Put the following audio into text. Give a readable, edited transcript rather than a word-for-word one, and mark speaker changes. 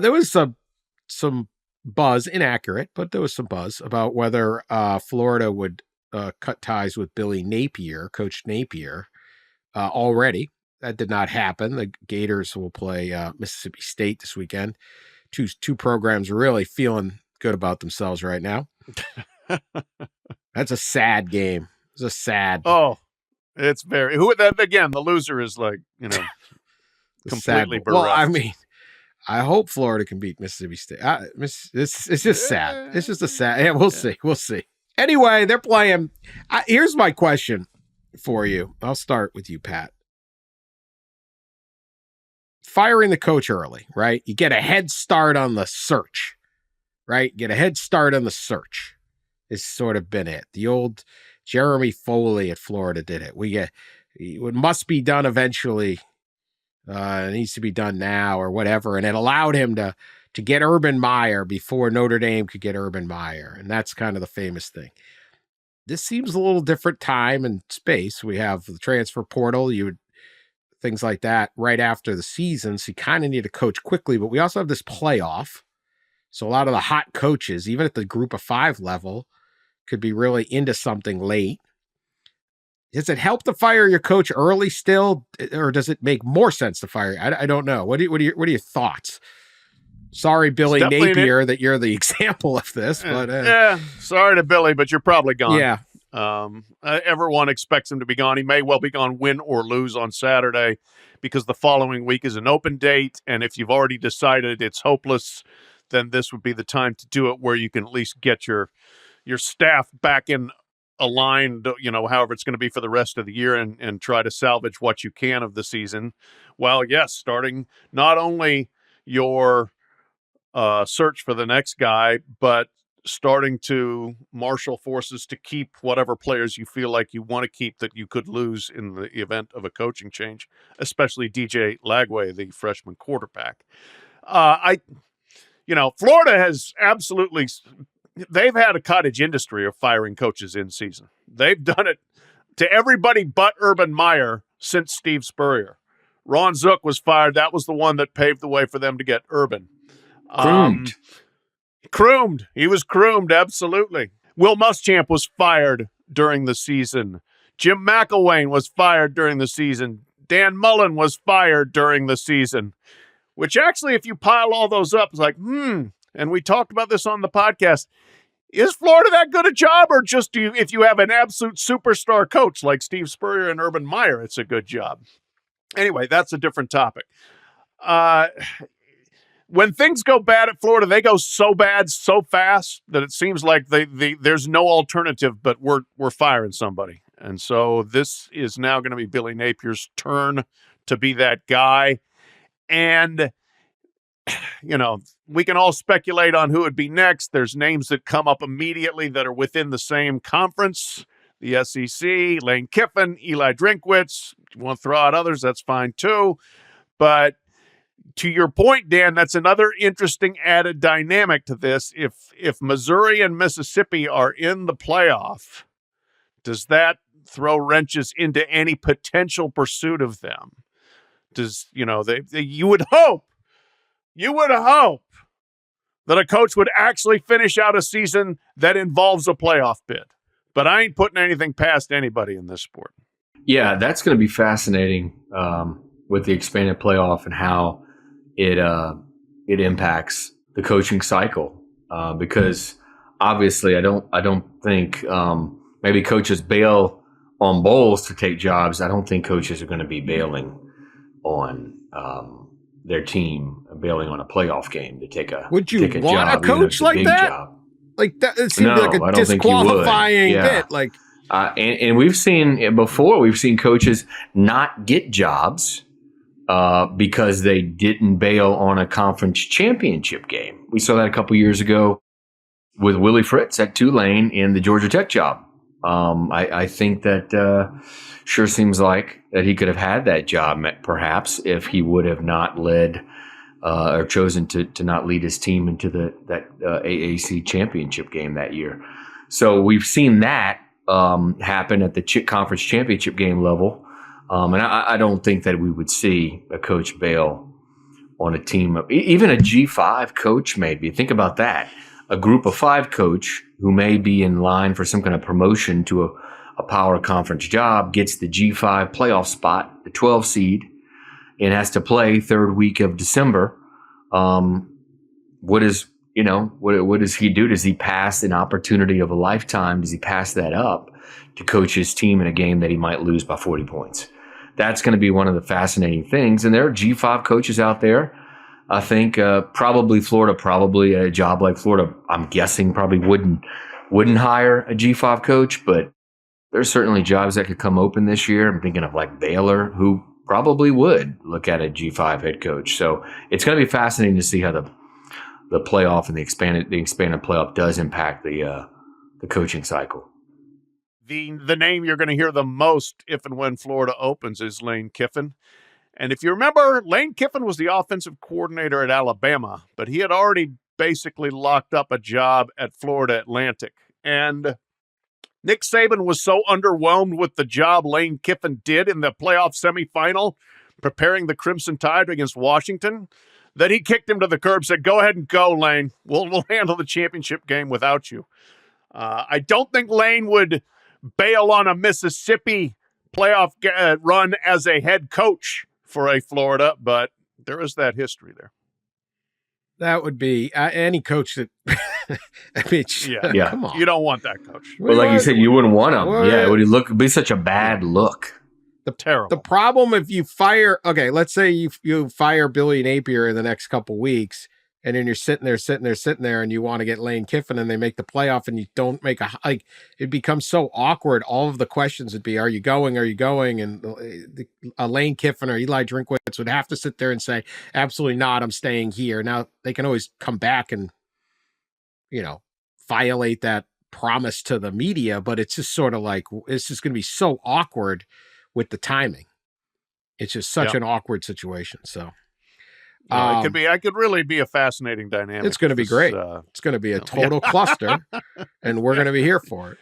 Speaker 1: There was some buzz, inaccurate, but there was some buzz about whether Florida would cut ties with Billy Napier, Coach Napier, already. That did not happen. The Gators will play Mississippi State this weekend. Two programs really feeling good about themselves right now. That's a sad game. It's a sad.
Speaker 2: Oh, it's very. Again, the loser is like, completely bereft.
Speaker 1: Well, I mean, I hope Florida can beat Mississippi State. It's just sad. It's just a sad. Yeah, we'll see. We'll see. Anyway, they're playing. Here's my question for you. I'll start with you, Pat. Firing the coach early, right? You get a head start on the search, right? Get a head start on the search. It's sort of been it. The old Jeremy Foley at Florida did it. It must be done eventually. It needs to be done now or whatever. And it allowed him to get Urban Meyer before Notre Dame could get Urban Meyer. And that's kind of the famous thing. This seems a little different time and space. We have the transfer portal. Things like that right after the season. So you kind of need to coach quickly, but we also have this playoff. So a lot of the hot coaches, even at the group of 5 level, could be really into something late. Does it help to fire your coach early still, or does it make more sense to fire? I don't know. What are your thoughts? Sorry, Billy Napier, that you're the example of this, but
Speaker 2: sorry to Billy, but you're probably gone.
Speaker 1: Yeah.
Speaker 2: Everyone expects him to be gone. He may well be gone, win or lose on Saturday, because the following week is an open date. And if you've already decided it's hopeless, then this would be the time to do it, where you can at least get your staff back in aligned, however it's going to be for the rest of the year, and try to salvage what you can of the season. Well, yes, starting not only your search for the next guy, but starting to marshal forces to keep whatever players you feel like you want to keep that you could lose in the event of a coaching change, especially DJ Lagway, the freshman quarterback. Florida has absolutely, they've had a cottage industry of firing coaches in season. They've done it to everybody but Urban Meyer since Steve Spurrier. Ron Zook was fired. That was the one that paved the way for them to get Urban. Croomed. He was croomed, absolutely. Will Muschamp was fired during the season. Jim McElwain was fired during the season. Dan Mullen was fired during the season. Which actually, if you pile all those up, is like, and we talked about this on the podcast. Is Florida that good a job, or just if you have an absolute superstar coach like Steve Spurrier and Urban Meyer, it's a good job? Anyway, that's a different topic. When things go bad at Florida, they go so bad so fast that it seems like there's no alternative, but we're firing somebody. And so this is now going to be Billy Napier's turn to be that guy. And, we can all speculate on who would be next. There's names that come up immediately that are within the same conference, the SEC, Lane Kiffin, Eli Drinkwitz. If you want to throw out others, that's fine too. But to your point, Dan, that's another interesting added dynamic to this. If Missouri and Mississippi are in the playoff, does that throw wrenches into any potential pursuit of them? You would hope that a coach would actually finish out a season that involves a playoff bid. But I ain't putting anything past anybody in this sport.
Speaker 3: Yeah, that's going to be fascinating with the expanded playoff and how it impacts the coaching cycle, because obviously I don't think maybe coaches bail on bowls to take jobs. I don't think coaches are going to be bailing on their team, bailing on a playoff game to take a
Speaker 1: Would you
Speaker 3: take a
Speaker 1: want
Speaker 3: job,
Speaker 1: a coach like that?
Speaker 3: Job.
Speaker 1: Like that? It seems like a disqualifying bit. Like,
Speaker 3: and we've seen before. We've seen coaches not get jobs because they didn't bail on a conference championship game. We saw that a couple years ago with Willie Fritz at Tulane in the Georgia Tech job. I think that sure seems like that he could have had that job perhaps if he would have not led or chosen to not lead his team into that AAC championship game that year. So we've seen that happen at the conference championship game level. And I don't think that we would see a coach bail on a team of even a G5 coach. Maybe think about that. A group of 5 coach who may be in line for some kind of promotion to a power conference job gets the G5 playoff spot, the 12 seed, and has to play third week of December. What does he do? Does he pass an opportunity of a lifetime? Does he pass that up to coach his team in a game that he might lose by 40 points? That's going to be one of the fascinating things. And there are G5 coaches out there. I think probably a job like Florida, I'm guessing probably wouldn't hire a G5 coach, but there's certainly jobs that could come open this year. I'm thinking of like Baylor, who probably would look at a G5 head coach. So it's going to be fascinating to see how the playoff and the expanded playoff does impact the coaching cycle.
Speaker 2: The name you're going to hear the most if and when Florida opens is Lane Kiffin. And if you remember, Lane Kiffin was the offensive coordinator at Alabama, but he had already basically locked up a job at Florida Atlantic. And Nick Saban was so underwhelmed with the job Lane Kiffin did in the playoff semifinal, preparing the Crimson Tide against Washington, that he kicked him to the curb, said, "Go ahead and go, Lane. We'll handle the championship game without you." I don't think Lane would bail on a Mississippi playoff run as a head coach for a Florida, but there is that history there.
Speaker 1: That would be any coach that. I mean,
Speaker 2: yeah.
Speaker 1: Come on.
Speaker 2: You don't want that coach.
Speaker 3: Well, like you said, you wouldn't want him. Yeah, it would be such a bad look.
Speaker 2: Terrible.
Speaker 1: The problem if you fire, let's say you fire Billy Napier in the next couple weeks, and then you're sitting there, and you want to get Lane Kiffin, and they make the playoff, and you don't make it becomes so awkward. All of the questions would be, "Are you going? Are you going?" And Lane Kiffin or Eli Drinkwitz would have to sit there and say, "Absolutely not. I'm staying here." Now they can always come back and violate that promise to the media, but it's just sort of like it's just going to be so awkward with the timing. It's just such an awkward situation. So.
Speaker 2: It could really be a fascinating dynamic.
Speaker 1: It's going to be great. It's going to be a total cluster, and we're going to be here for it.